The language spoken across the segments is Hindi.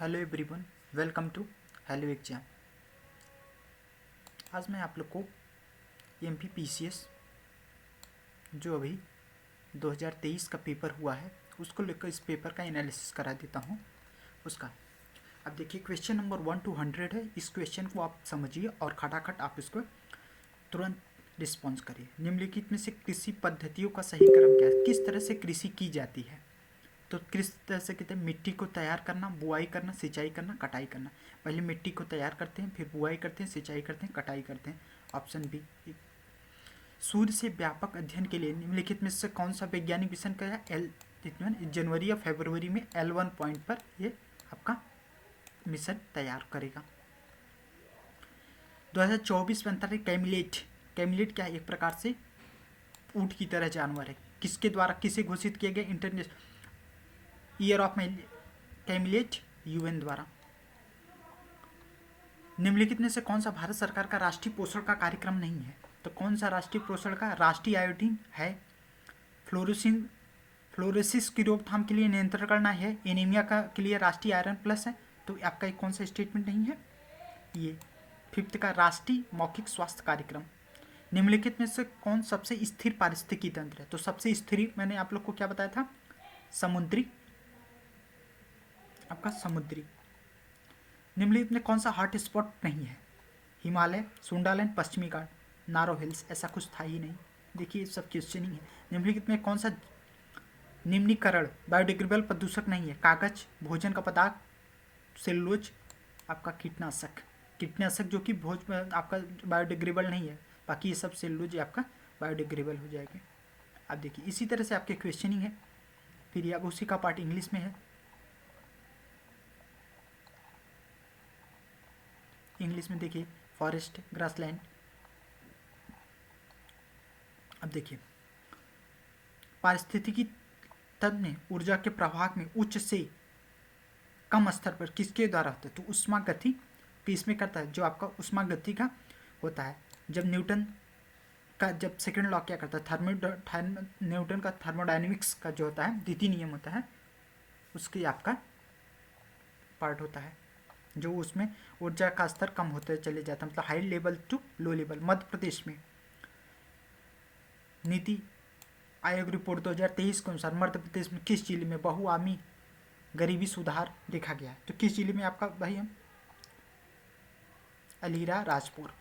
Hello everyone, welcome to hello exam. आज मैं आप लोग को एमपीपीसीएस जो अभी 2023 का पेपर हुआ है उसको लेकर इस पेपर का एनालिसिस करा देता हूँ उसका। अब देखिए, क्वेश्चन नंबर 1 to 100 है। इस क्वेश्चन को आप समझिए और खटाखट आप इसको तुरंत रिस्पॉन्स करिए। निम्नलिखित में से कृषि पद्धतियों का सही क्रम क्या है? किस तरह से कृषि की जाती है? तो किस तरह से कहते हैं? मिट्टी को तैयार करना, बुआई करना, सिंचाई करना, कटाई करना। पहले मिट्टी को तैयार करते हैं, फिर बुआई करते हैं, सिंचाई करते हैं, कटाई करते हैं। Option B. सूर्य से व्यापक अध्ययन के लिए निम्नलिखित में से कौन सा वैज्ञानिक मिशन का है? जनवरी या फरवरी में L1 पॉइंट पर ये आपका मिशन तैयार करेगा। 2024 में अंतर्राष्ट्रीय कैमिलेट। कैमिलेट क्या है? एक प्रकार से ऊँट की तरह जानवर है। किसके द्वारा किसे घोषित किया गया? इंटरनेशनल ईयर ऑफ कैमिलेट, यूएन द्वारा। निम्नलिखित में से कौन सा भारत सरकार का राष्ट्रीय पोषण का कार्यक्रम नहीं है? तो कौन सा राष्ट्रीय पोषण का? राष्ट्रीय आयोडीन है, फ्लोरोसिस की रोकथाम के लिए नियंत्रण करना है, एनीमिया का के लिए राष्ट्रीय आयरन प्लस है। तो आपका एक कौन सा स्टेटमेंट नहीं है? ये 5th का राष्ट्रीय मौखिक स्वास्थ्य कार्यक्रम। निम्नलिखित में से कौन सबसे स्थिर पारिस्थितिकी तंत्र है? तो सबसे स्थिर मैंने आप लोग को क्या बताया था? समुद्री, आपका समुद्री। निम्नलिखित में कौन सा हॉट स्पॉट नहीं है? हिमालय, सुंडालैंड, पश्चिमी घाट, नारो हिल्स। ऐसा कुछ था ही नहीं। देखिए सब क्वेश्चन ही है। निम्नलिखित में कौन सा निम्नीकरण बायोडिग्रेडेबल प्रदूषक नहीं है? कागज, भोजन का पदार्थ, सेलुलोज, आपका कीटनाशक। कीटनाशक जो कि आपका बायोडिग्रेडेबल नहीं है, बाकी ये सब सेलुलोज आपका बायोडिग्रेडेबल हो जाएगा। अब देखिए इसी तरह से आपके क्वेश्चनिंग है। फिर अब उसी का पार्ट इंग्लिश में है। इंग्लिश में देखिए, फॉरेस्ट, ग्रासलैंड। अब देखिए, पारिस्थितिकी तंत्र में ऊर्जा के प्रवाह में उच्च से कम स्तर पर किसके द्वारा होता है? तो उष्मागति किसमें करता है? जो आपका उष्मागति का होता है। जब न्यूटन का जब सेकंड लॉ क्या करता है? न्यूटन का थर्मोडायनेमिक्स का जो होता है द्वितीय नियम होता है, उसके आपका पार्ट होता है, जो उसमें ऊर्जा का स्तर कम होते चले जाता है, मतलब high level to low level. Madhya Pradesh में नीति आयोग रिपोर्ट 2023 के अनुसार मध्य प्रदेश में किस जिले में बहुआमी गरीबी सुधार देखा गया है? तो किस जिले में आपका भाई हम? अलीरा राजपुर।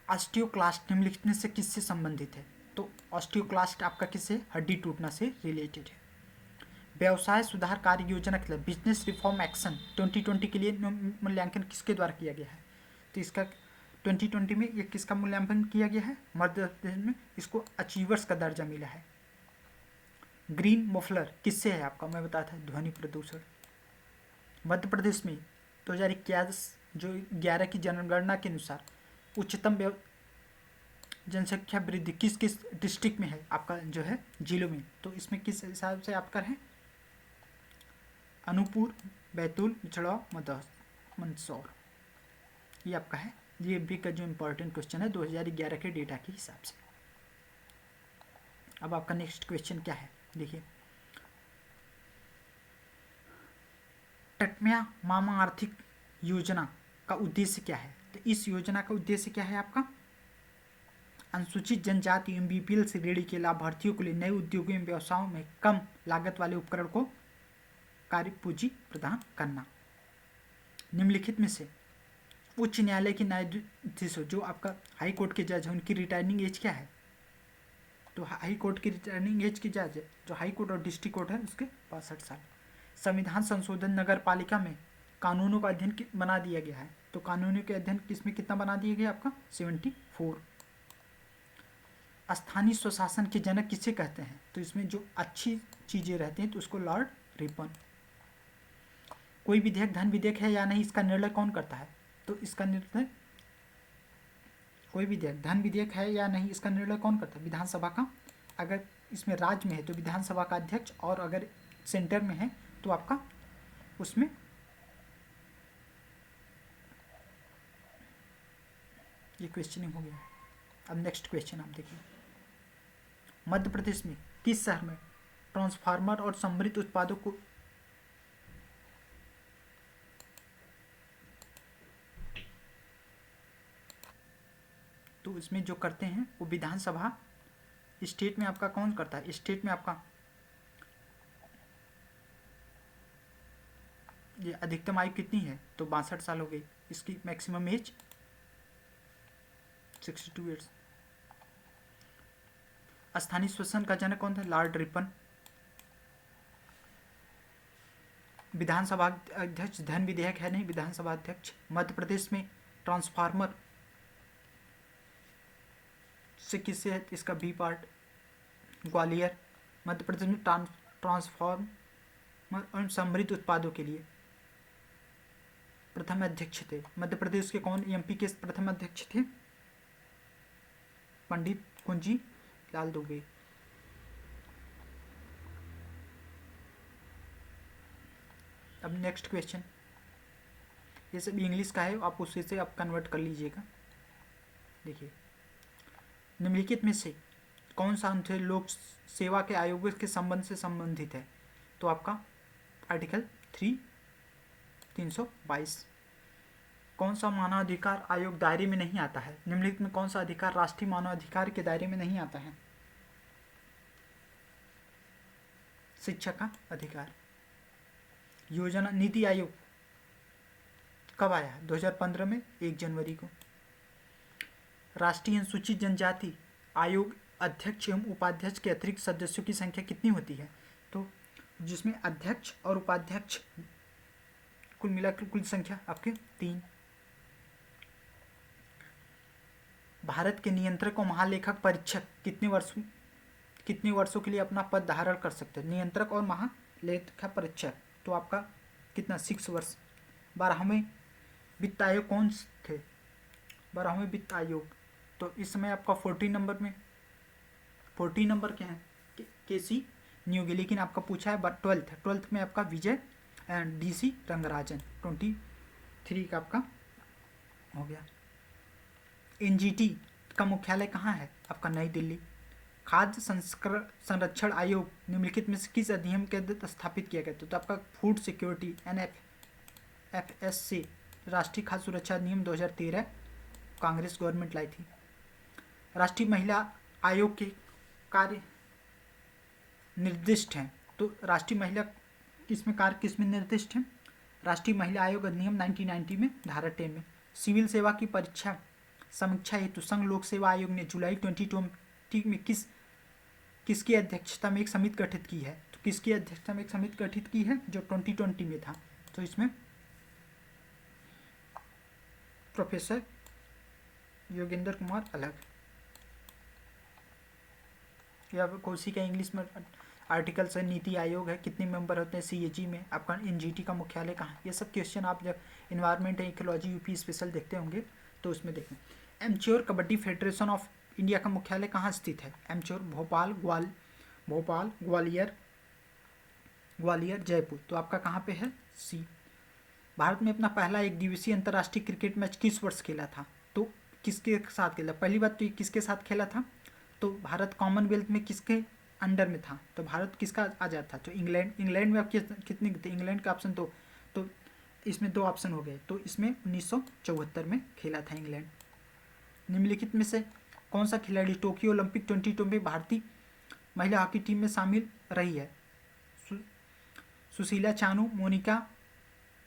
ऑस्टियोक्लास्ट निम्नलिखित में से किससे संबंधित है? तो ऑस्टियोक्लास्ट आपका किससे? हड्डी टूटना से रिलेटेड है। व्यवसाय सुधार कार्य योजना के लिए बिजनेस रिफॉर्म एक्शन 2020 के लिए मूल्यांकन किसके द्वारा किया गया है? तो इसका 2020 में ये किसका मूल्यांकन किया गया है? मध्य प्रदेश में इसको अचीवर्स का दर्जा मिला है। ग्रीन मफलर किससे है आपका? मैं बताया था, ध्वनि प्रदूषण। मध्य प्रदेश में 2021 जो 11 की जनगणना के अनुसार उच्चतम जनसंख्या वृद्धि किस किस डिस्ट्रिक्ट में है आपका जो है जिलों में? तो इसमें किस हिसाब से आपका है? अनूपपुर, बैतूल, बिछड़वा, मंदसौर, ये आपका है। ये भी का जो इम्पोर्टेंट क्वेश्चन है 2011 के डेटा के हिसाब से। अब आपका नेक्स्ट क्वेश्चन क्या है? देखिए, टटम्या मामा आर्थिक योजना का उद्देश्य क्या है? तो इस योजना का उद्देश्य क्या है आपका? अनुसूचित जनजाति एवं बीपीएल श्रेणी के लाभार्थियों के लिए नए उद्योगों एवं व्यवसायों में कम लागत वाले उपकरण को कार्य पूंजी प्रदान करना। निम्नलिखित में से उच्च न्यायालय के न्यायाधीश जो आपका हाई कोर्ट के जज है, उनकी रिटायरिंग एज क्या है? तो हाई कोर्ट की रिटायरिंग एज की जज है जो हाई कोर्ट और डिस्ट्रिक्ट कोर्ट है उसके 65 साल। संविधान संशोधन नगर पालिका में कानूनों का अध्ययन बना दिया गया है। तो कानूनों के अध्ययन किसमें कितना बना दिया गया आपका? 74। स्थानीय स्वशासन के जनक किसे कहते हैं? तो इसमें जो अच्छी चीजें रहती हैं तो उसको लॉर्ड रिपन। कोई विधेयक धन विधेयक है या नहीं, इसका निर्णय कौन करता है? तो इसका निर्णय, कोई विधेयक धन विधेयक है या नहीं, इसका निर्णय कौन करता है? विधानसभा का। अगर इसमें राज्य में है तो विधानसभा का अध्यक्ष, और अगर सेंटर में है तो आपका उसमें ये क्वेश्चनिंग हो गया है। अब नेक्स्ट क्वेश्चन आप देखिए, मध्य प्रदेश में किस शहर में ट्रांसफार्मर और समृद्ध उत्पादों को तो इसमें जो करते हैं वो विधानसभा, स्टेट में आपका कौन करता है, स्टेट में आपका ये अधिकतम आयु कितनी है, तो 62 साल हो गई। इसकी मैक्सिमम एज 62 ईयर्स। स्थानीय श्वसन का जनक कौन था, लॉर्ड रिपन। विधानसभा अध्यक्ष, धन विधेयक है नहीं, विधानसभा अध्यक्ष। मध्य प्रदेश में ट्रांसफार्मर से किससे है, इसका बी पार्ट ग्वालियर। मध्य प्रदेश में ट्रांसफार्मर और समृद्ध उत्पादों के लिए प्रथम अध्यक्ष थे। मध्य प्रदेश के कौन एमपी के प्रथम अध्यक्ष थे, पंडित कुंजी लाल दुबे। अब नेक्स्ट क्वेश्चन, ये सब इंग्लिश का है, आप उसी से आप कन्वर्ट कर लीजिएगा। देखिए, निम्नलिखित में से कौन सा अनुच्छेद लोक सेवा के आयोग के संबंध से संबंधित है, तो आपका आर्टिकल 322। कौन सा मानवाधिकार आयोग दायरे में नहीं आता है, निम्नलिखित में कौन सा अधिकार राष्ट्रीय मानवाधिकार के दायरे में नहीं आता है, शिक्षा का अधिकार। योजना नीति आयोग कब आया है, 2015 में 1 जनवरी को। राष्ट्रीय अनुसूचित जनजाति आयोग अध्यक्ष एवं उपाध्यक्ष के अतिरिक्त सदस्यों की संख्या कितनी होती है, तो जिसमें अध्यक्ष और उपाध्यक्ष कुल मिलाकर कुल संख्या आपके 3। भारत के नियंत्रक और महालेखक परीक्षक कितने वर्षों के लिए अपना पद धारण कर सकते हैं, नियंत्रक और महालेखा परीक्षक, तो आपका कितना 6 वर्ष। 12वें वित्त आयोग कौन थे, 12वें वित्त आयोग, तो इस समय आपका 14 नंबर में 14 नंबर क्या है, केसी न्यूगी, लेकिन आपका पूछा है 12th में आपका विजय एंड डीसी रंगराजन। 23 का आपका हो गया। एनजीटी का मुख्यालय कहाँ है, आपका नई दिल्ली। खाद्य संरक्षण आयोग निम्नलिखित में से किस अधिनियम के तहत स्थापित किया गया, तो आपका फूड सिक्योरिटी NFSC राष्ट्रीय खाद्य सुरक्षा अधिनियम 2013 कांग्रेस गवर्नमेंट लाई थी। राष्ट्रीय महिला आयोग के कार्य निर्दिष्ट हैं, तो राष्ट्रीय महिला किसमें कार्य किसमें निर्दिष्ट है, राष्ट्रीय महिला आयोग अधिनियम 1990 में धारा 10 में। सिविल सेवा की परीक्षा समीक्षा हेतु संघ लोक सेवा आयोग ने जुलाई 2020 में किसकी अध्यक्षता में एक समिति गठित की है, तो किसकी अध्यक्षता में एक समिति गठित की है, जो 2020 में था, तो इसमें प्रोफेसर योगेंद्र कुमार अलग, या कोसी का इंग्लिश में आर्टिकल से नीति आयोग है, कितने मेंबर होते हैं CAG में, आपका एनजीटी का मुख्यालय कहाँ, ये सब क्वेश्चन आप जब environment and ecology UP special देखते होंगे तो उसमें देखें। एमच्योर कबड्डी फेडरेशन ऑफ इंडिया का मुख्यालय कहाँ स्थित है, एमच्योर भोपाल, ग्वालियर, जयपुर, तो आपका कहाँ पे है, सी। भारत में अपना पहला एक दिवसीय अंतर्राष्ट्रीय क्रिकेट मैच किस वर्ष खेला था, तो किसके साथ खेला, पहली बात तो ये किसके साथ खेला था, तो भारत कॉमनवेल्थ में किसके अंडर में था, तो भारत किसका आ जाता था, तो इंग्लैंड में आप कितने थे, इंग्लैंड का ऑप्शन तो इसमें 2 ऑप्शन हो गए, तो इसमें 1974 में खेला था इंग्लैंड। निम्नलिखित में से कौन सा खिलाड़ी टोक्यो ओलंपिक 2020 में भारतीय महिला हॉकी टीम में शामिल रही है, सुशीला चानू, मोनिका,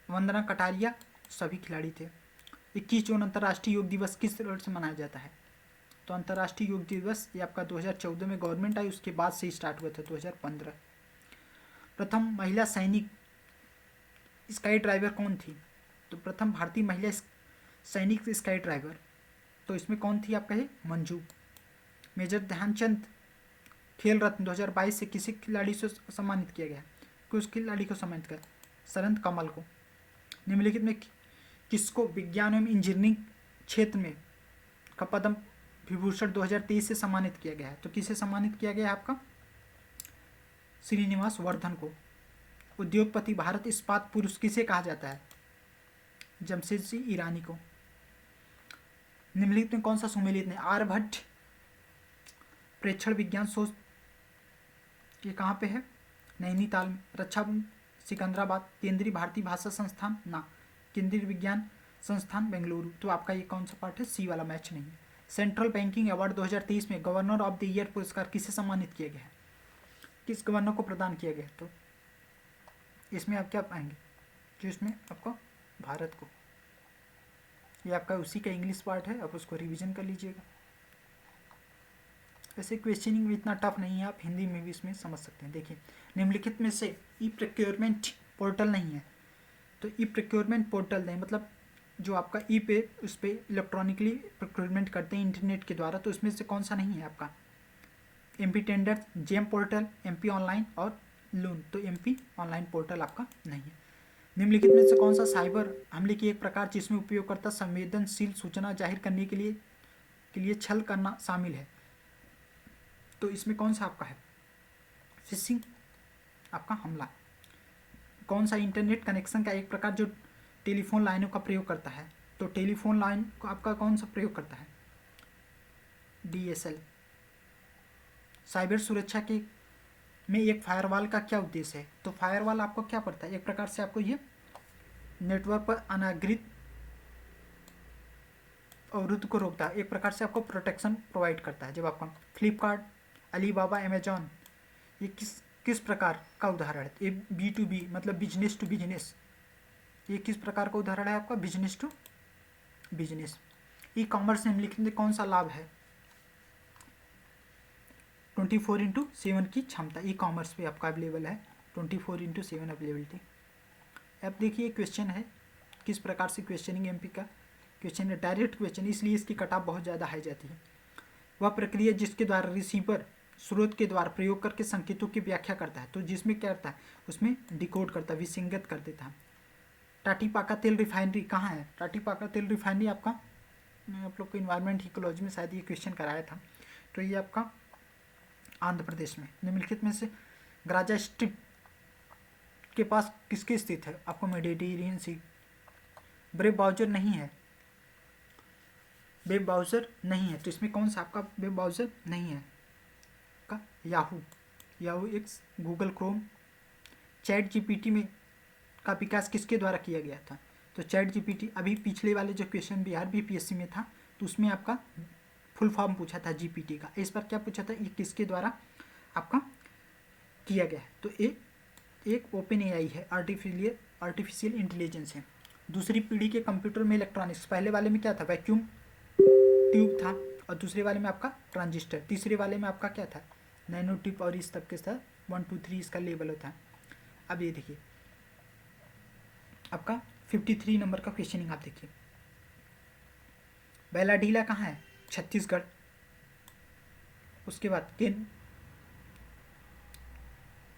वंदना कटारिया सभी खिलाड़ी थे। 21 जून अंतर्राष्ट्रीय योग दिवस किस रोड से मनाया जाता है, तो अंतर्राष्ट्रीय योग दिवस ये आपका 2014 में गवर्नमेंट आई, उसके बाद से स्टार्ट हुआ था 2015। प्रथम महिला सैनिक स्काई ड्राइवर कौन थी, तो प्रथम भारतीय महिला सैनिक स्काई ड्राइवर, तो इसमें कौन थी आपका है, मंजू। मेजर ध्यानचंद खेल रत्न 2022 से किसी खिलाड़ी से सम्मानित किया गया, किस खिलाड़ी को सम्मानित किया, सरंद कमल को। निम्नलिखित में किसको विज्ञान एवं इंजीनियरिंग क्षेत्र में का पद्म विभूषण 2023 से सम्मानित किया गया है, तो किसे सम्मानित किया गया है, आपका श्रीनिवास वर्धन को। उद्योगपति भारत इस्पात पुरुष किसे कहा जाता है, जमशेदजी ईरानी को। निम्नलिखित में कौन सा सुमेलित ने आर्यभट्ट प्रेक्षण विज्ञान शोध, ये कहाँ पे है, नैनीताल में। रक्षा सिकंदराबाद। केंद्रीय भारतीय भाषा संस्थान ना। केंद्रीय विज्ञान संस्थान बेंगलुरु। तो आपका ये कौन सा पार्ट है, सी वाला मैच नहीं है। सेंट्रल बैंकिंग अवार्ड 2023 में गवर्नर ऑफ द ईयर पुरस्कार किसे सम्मानित किया गया है, किस गवर्नर को प्रदान किया गया है? तो इसमें आप क्या पाएंगे, जो इसमें आपको भारत को, ये आपका उसी का इंग्लिश पार्ट है, आप उसको रिवीजन कर लीजिएगा। वैसे क्वेश्चनिंग भी इतना टफ नहीं है, आप हिंदी में भी इसमें समझ सकते हैं। देखिए, निम्नलिखित में से ई प्रोक्योरमेंट पोर्टल नहीं है, तो ई प्रोक्योरमेंट पोर्टल नहीं, मतलब जो आपका ई पे उस पर इलेक्ट्रॉनिकली प्रोक्योरमेंट करते हैं इंटरनेट के द्वारा, तो उसमें से कौन सा नहीं है आपका, MP tender, GeM portal, MP online और लून। तो एमपी ऑनलाइन पोर्टल आपका नहीं है। निम्नलिखित में से कौन सा साइबर हमले की एक प्रकार जिसमें उपयोगकर्ता संवेदनशील सूचना जाहिर करने के लिए छल करना शामिल है? तो इसमें कौन सा आपका है, फिशिंग आपका हमला। कौन सा इंटरनेट कनेक्शन का एक प्रकार जो टेलीफोन लाइनों का प्रयोग करता है? तो टेलीफोन लाइन को आपका कौन सा प्रयोग करता है, डीएसएल। साइबर सुरक्षा के में एक फायरवॉल का क्या उद्देश्य है? तो फायरवॉल आपको क्या पड़ता है, एक प्रकार से आपको ये नेटवर्क पर अनागृत अवरुद्ध को रोकता है, एक प्रकार से आपको प्रोटेक्शन प्रोवाइड करता है। जब आपका फ्लिपकार्ट, अलीबाबा, अमेजॉन, ये किस प्रकार का उदाहरण है? ये B2B मतलब बिजनेस टू बिजनेस, ये किस प्रकार का उदाहरण है आपका, business to business. E commerce निम्नलिखित में कौन सा लाभ है? 24/7 की क्षमता ई कॉमर्स पे आपका अवेलेबल है, 24/7 अवेलेबिलिटी। अब देखिए क्वेश्चन है, किस प्रकार से क्वेश्चनिंग एमपी का क्वेश्चन है, डायरेक्ट क्वेश्चन, इसलिए इसकी कटऑफ बहुत ज़्यादा हाई जाती है। वह प्रक्रिया जिसके द्वारा रिसीवर स्रोत के द्वारा प्रयोग करके संकेतों की व्याख्या करता है, तो जिसमें क्या करता है, उसमें डिकोड करता है, विसंगत कर देता है। टाटीपाका तेल रिफाइनरी कहाँ है? टाटीपाका तेल रिफाइनरी आपका, मैं आप लोग को इन्वायरमेंट इकोलॉजी में शायद ये क्वेश्चन कराया था, तो ये आपका आंध्र प्रदेश में। निम्नलिखित में से ग्राजा स्ट्रिप के पास किसके स्थित है? आपको मेडिटेरियन सी। वेब ब्राउज़र नहीं है, वेब ब्राउज़र नहीं है, तो इसमें कौन सा आपका वेब ब्राउज़र नहीं है का? Yahoo x, Google Chrome. Chat GPT में का विकास किसके द्वारा किया गया था? तो चैट जीपीटी अभी पिछले वाले जो क्वेश्चन बिहार बीपीएससी में था, तो उसमें आपका फुल फॉर्म पूछा था जीपीटी का, इस बार क्या पूछा था, ये किसके द्वारा आपका किया गया है? तो एक ओपन एआई है, आर्टिफिशियल इंटेलिजेंस है। दूसरी पीढ़ी के कंप्यूटर में इलेक्ट्रॉनिक्स, पहले वाले में क्या था, वैक्यूम ट्यूब था, और दूसरे वाले में आपका ट्रांजिस्टर, तीसरे वाले में आपका क्या था, नैनो ट्यूब, और इस तब के साथ 1 2 3 इसका लेवल होता है। अब ये देखिए आपका 53 नंबर का क्वेश्चनिंग, आप देखिए बैलाडीला कहाँ है? छत्तीसगढ़। उसके बाद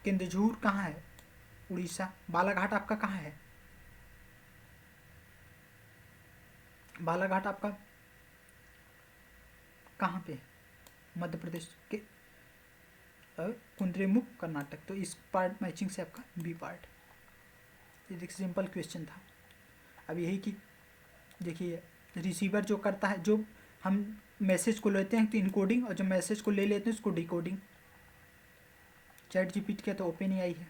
केंदुझुर कहाँ है? उड़ीसा। बालाघाट आपका कहाँ है? बालाघाट आपका कहाँ पे? मध्य प्रदेश के कुंद्रेमुख, कर्नाटक। तो इस पार्ट मैचिंग से आपका बी पार्ट। ये देखिए सिंपल क्वेश्चन था। अब यही कि देखिए रिसीवर जो करता है, जो हम मैसेज को लेते हैं तो इनकोडिंग, और जो मैसेज को ले लेते हैं उसको डिकोडिंग। चैट जीपीटी का तो ओपन एआई है।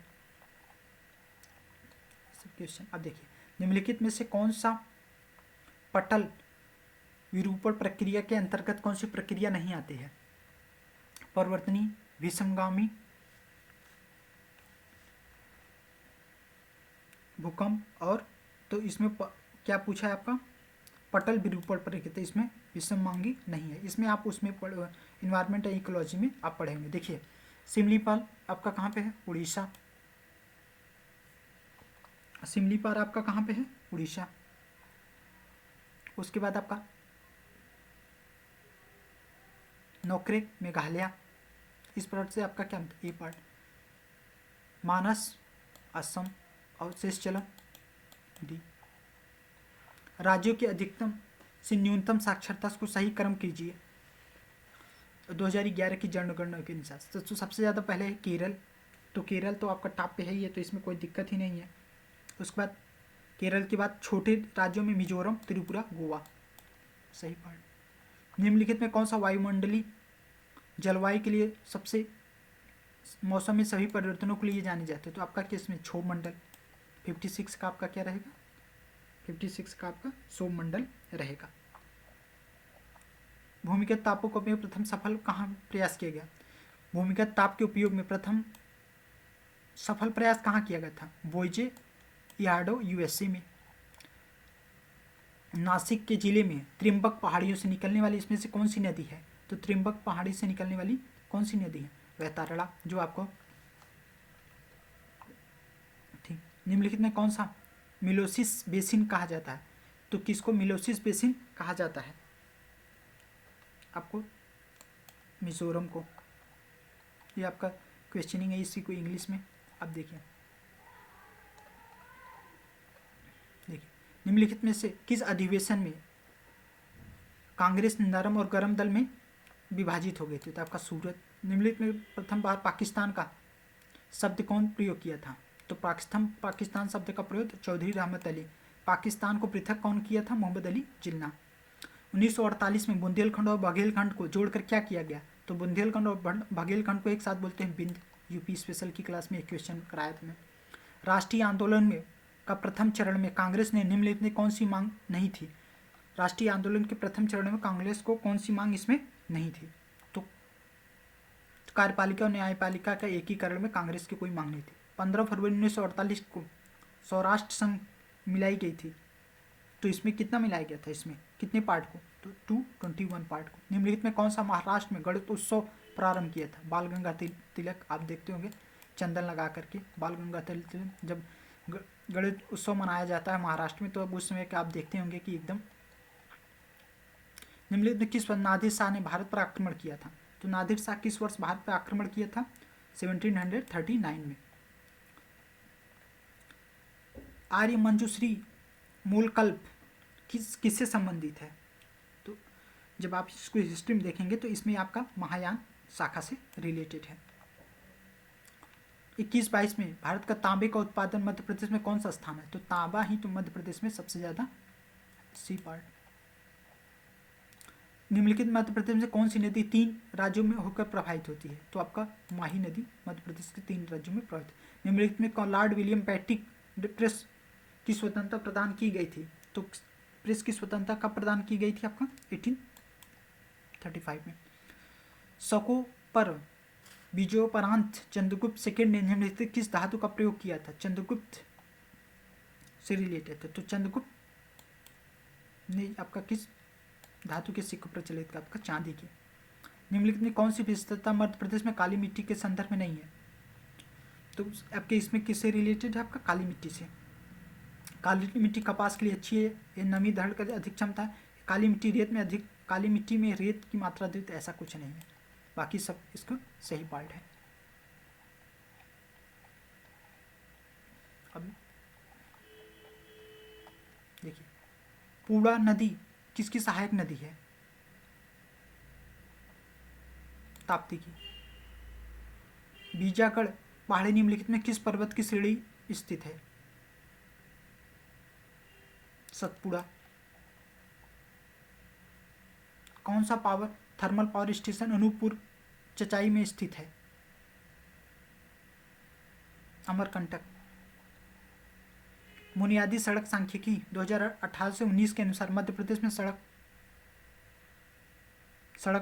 क्वेश्चन अब देखिए, निम्नलिखित में से कौन सा पटल विरूपण प्रक्रिया के अंतर्गत कौन सी प्रक्रिया नहीं आती है? परिवर्तनी, विषमगामी, भूकंप, और तो इसमें क्या पूछा है आपका, पटल विरूपण प्रक्रिया, तो इसमें विषमगामी नहीं है। इसमें आप उसमें इन्वायरमेंट एंड इकोलॉजी में आप पढ़ेंगे। देखिए सिमलीपाल आपका कहाँ पे है? उड़ीसा। सिमलीपाल आपका कहाँ पे है? उड़ीसा। उसके बाद आपका नोकरेक, मेघालय। इस पार्ट से आपका क्या ए पार्ट, मानस, असम, और शेषचलन डी। राज्यों के अधिकतम से न्यूनतम साक्षरता को सही क्रम कीजिए 2011 की जनगणना के अनुसार। तो सबसे ज़्यादा पहले है केरल, तो केरल तो आपका टॉप पे है ही है, तो इसमें कोई दिक्कत ही नहीं है। उसके बाद केरल के बाद छोटे राज्यों में मिजोरम, त्रिपुरा, गोवा। सही पार्ट। निम्नलिखित में कौन सा वायुमंडलीय जलवायु के लिए सबसे मौसम में सभी परिवर्तनों के लिए जाने जाते हैं। तो आपका क्या इसमें क्षोभ मंडल 56 का आपका क्या रहेगा, 56 का आपका क्षोभ मंडल रहेगा। भूमिगत तापों का उपयोग प्रथम सफल कहाँ प्रयास किया गया, भूमिगत ताप के उपयोग में प्रथम सफल प्रयास कहाँ किया गया था, बोइजे यार्डो यूएसए में। नासिक के जिले में त्रिम्बक पहाड़ियों से निकलने वाली इसमें से कौन सी नदी है, तो त्रिम्बक पहाड़ी से निकलने वाली कौन सी नदी है, वह तारड़ा, जो आपको ठीक। निम्नलिखित में कौन सा मिलोसिस बेसिन कहा जाता है, तो किसको मिलोसिस बेसिन कहा जाता है, आपको मिजोरम को। ये आपका क्वेश्चनिंग है, इसी को इंग्लिश में अब देखिए। निम्नलिखित में से किस अधिवेशन में कांग्रेस नरम और गरम दल में विभाजित हो गई थी, तो आपका सूरत। निम्नलिखित में प्रथम बार पाकिस्तान का शब्द कौन प्रयोग किया था, तो पाकिस्तान शब्द का प्रयोग चौधरी रहमत अली। पाकिस्तान को पृथक कौन किया था, मोहम्मद अली जिन्ना। 1948 में बुंदेलखंड और बघेलखंड को जोड़कर क्या किया गया, तो बुंदेलखंड और बघेलखंड को एक साथ बोलते हैं बिंद। यूपी स्पेशल की क्लास में एक क्वेश्चन कराया था मैं। राष्ट्रीय आंदोलन में का प्रथम चरण में कांग्रेस ने निम्नलिखित में कौन सी मांग नहीं थी, राष्ट्रीय आंदोलन के प्रथम चरण में कांग्रेस को कौन सी मांग इसमें नहीं थी, तो कार्यपालिका और न्यायपालिका का एकीकरण में कांग्रेस की कोई मांग नहीं थी। 15 फरवरी 1948 को सौराष्ट्र संघ मिलाई गई थी, तो इसमें कितना मिलाया गया था, इसमें कितने पार्ट को, तो 221 पार्ट को। निम्नलिखित में कौन सा महाराष्ट्र में गणेश उत्सव प्रारंभ किया था, बाल गंगाधर तिलक। आप देखते होंगे चंदन लगा करके बाल गंगाधर तिलक जब गणेश उत्सव मनाया जाता है महाराष्ट्र में, तो अब उस समय के आप देखते होंगे कि एकदम। निम्नलिखित में किस वर्ष नादिर शाह ने भारत पर आक्रमण किया था, तो नादिर शाह किस वर्ष भारत पर आक्रमण किया था, 1739 में। आर्य मंजूश्री मूलकल्प किससे संबंधित है, तो जब आप इसको हिस्ट्री में देखेंगे तो इसमें आपका महायान शाखा से रिलेटेड है। 21-22 में भारत का तांबे का उत्पादन मध्य प्रदेश में कौन सा स्थान है, तो तांबा ही तो मध्य प्रदेश में सबसे ज्यादा सी पार्ट। निम्नलिखित मध्य प्रदेश में कौन सी नदी 3 राज्यों में होकर प्रभावित होती है, तो आपका माही नदी मध्य प्रदेश के 3 राज्यों में प्रभावित। निम्नलिखित में लॉर्ड विलियम पैट्रिक प्रेस की स्वतंत्रता प्रदान की गई थी, तो प्रेस की स्वतंत्रता कब प्रदान की गई थी, आपका 1835 में। शकों पर विजयोपरांत चंद्रगुप्त सेकेंड ने निम्नलिखित किस धातु का प्रयोग किया था, चंद्रगुप्त से रिलेटेड है, तो चंद्रगुप्त ने आपका किस धातु के सिक्के प्रचलित का, आपका चांदी की। निम्नलिखित में कौन सी विशेषता मध्य प्रदेश में काली मिट्टी के संदर्भ में नहीं है, तो आपके इसमें किससे रिलेटेड है, आपका काली मिट्टी से। काली मिट्टी कपास के लिए अच्छी है, ये नमी धारण कर अधिक क्षमता है। काली मिट्टी रेत में अधिक, काली मिट्टी में रेत की मात्रा अधिक, ऐसा कुछ नहीं है, बाकी सब इसका सही पार्ट है। अब देखिए पूर्णा नदी किसकी सहायक नदी है, ताप्ती की। बीजागढ़ पहाड़ी निम्नलिखित में किस पर्वत की श्रेणी स्थित है, सतपुड़ा। कौन सा thermal power station Anuppur Chachai में स्थित है, अमरकंटक। बुनियादी सड़क सांख्यिकी 2018 से 19 के अनुसार मध्य प्रदेश में सड़क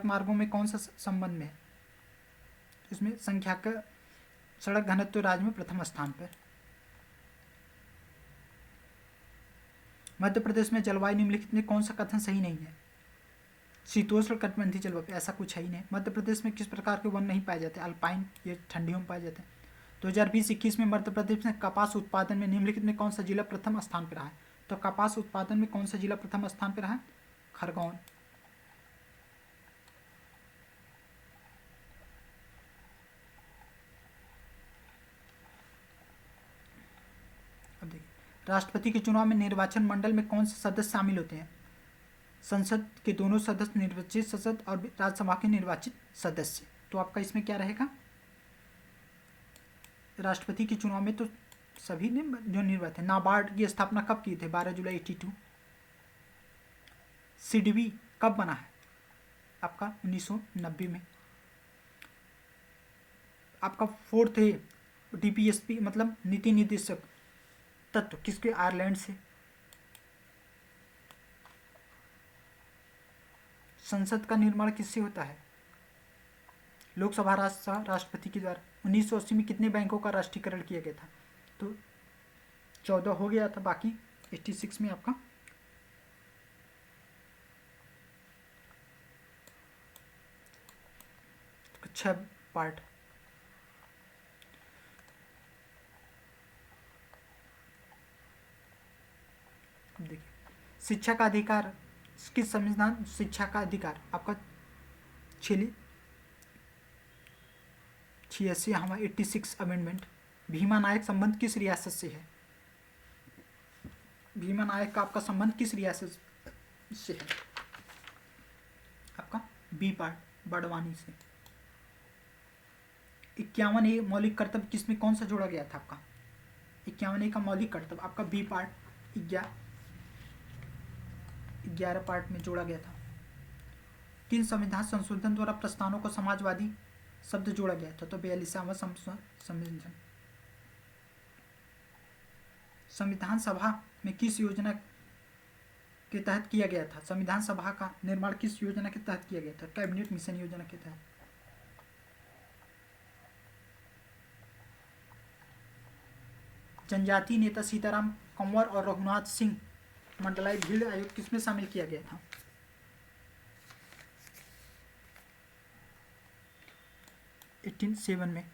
मार्गों में कौन सा संबंध में है, इसमें संख्या का सड़क घनत्व राज्य में प्रथम स्थान पर। मध्य प्रदेश में जलवायु निम्नलिखित में कौन सा कथन सही नहीं है, शीतोष्ण कटिबंधीय जलवायु, ऐसा कुछ है ही नहीं। मध्य प्रदेश में किस प्रकार के वन नहीं पाए जाते, अल्पाइन, ये ठंडियों में पाए जाते हैं। 2020-21 में मध्य प्रदेश में कपास उत्पादन में निम्नलिखित में कौन सा जिला प्रथम स्थान पर रहा है, तो कपास उत्पादन में कौन सा जिला प्रथम स्थान पर रहा है, खरगोन। अब देखिए राष्ट्रपति के चुनाव में निर्वाचन मंडल में कौन से सदस्य शामिल होते हैं, संसद के दोनों सदस्य निर्वाचित सदस्य और राज्यसभा के निर्वाचित सदस्य। तो आपका इसमें क्या रहेगा, राष्ट्रपति के चुनाव में तो सभी ने जो निर्वाचित है। नाबार्ड की स्थापना कब की थे, 12 जुलाई 82। सिडबी कब बना है, आपका 1990 में। आपका फोर्थ है DPSP मतलब नीति निर्देशक तत्व, किसके? आयरलैंड से। संसद का निर्माण किससे होता है? लोकसभा, राज्यसभा, राष्ट्रपति के द्वारा। 1980 में कितने बैंकों का राष्ट्रीयकरण किया गया था? तो 14 हो गया था, बाकी 86 में आपका 6 पार्ट। देखिए, शिक्षा का अधिकार किस संविधान? शिक्षा का अधिकार आपका 86 हमारा 86 अमेंडमेंट। भीमा नायक संबंध किस रियासत से है? भीमा नायक का आपका संबंध किस रियासत से है? आपका बी पार्ट, बड़वानी से। 51A मौलिक कर्तव्य किसमें कौन सा जोड़ा गया था आपका? 51A का मौलिक कर्तव्य आपका बी पार्ट 11 पार्ट में जोड़ा गया था। किन संविधान संशोधन द्वारा प्रस्तावों को समाजवादी शब्द जोड़ा गया था? तो 42वां संशोधन। संविधान सभा में किस योजना के तहत किया गया था? संविधान सभा का निर्माण किस योजना के तहत किया गया था? कैबिनेट मिशन योजना के तहत। जनजातीय नेता सीताराम कंवर और रघुनाथ सिंह मंडलाई भीड़ आयोग किसमें शामिल किया गया था? 1807 में।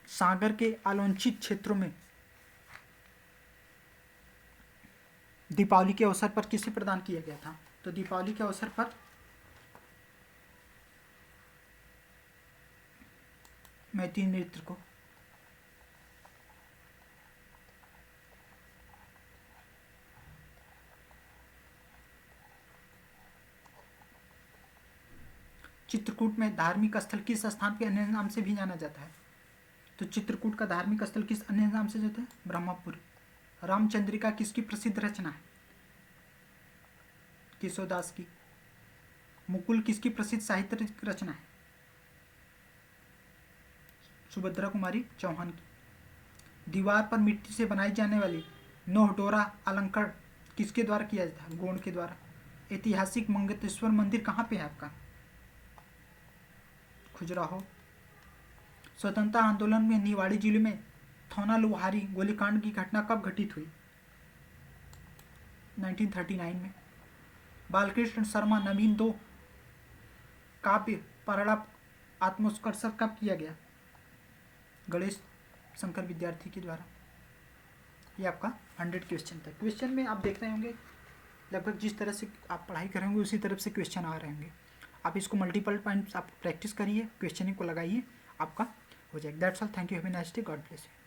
सागर के आलोचित क्षेत्रों में दीपावली के अवसर पर किसे प्रदान किया गया था? तो दीपावली के अवसर पर मैती नृत्य को। चित्रकूट में धार्मिक स्थल किस स्थान के अन्य नाम से भी जाना जाता है? तो चित्रकूट का धार्मिक स्थल किस अन्य नाम से जाता है? ब्रह्मपुर। रामचंद्रिका किसकी प्रसिद्ध रचना है? केशवदास की। मुकुल किसकी प्रसिद्ध साहित्य रचना है? सुभद्रा कुमारी चौहान की। दीवार पर मिट्टी से बनाई जाने वाली नोहडोरा अलंकरण किसके द्वारा किया जाता है? गोंड के द्वारा। ऐतिहासिक मंगतेश्वर मंदिर कहाँ पे है आपका? खजुराहो। स्वतंत्रता आंदोलन में निवाड़ी जिले में थौना लुहारी गोलीकांड की घटना कब घटित हुई? 1939 में। बालकृष्ण शर्मा नवीन 2 काव्य परड़ा आत्मोत्कर्षण कब किया गया? गणेश शंकर विद्यार्थी के द्वारा। ये आपका 100 क्वेश्चन था। क्वेश्चन में आप देख रहे होंगे लगभग जिस तरह से आप पढ़ाई करेंगे उसी तरफ से क्वेश्चन आ रहे होंगे। आप इसको मल्टीपल टाइम्स आप प्रैक्टिस करिए, क्वेश्चनिंग को लगाइए, आपका हो जाएगा। That's all. Thank you. Have a nice day. God bless you.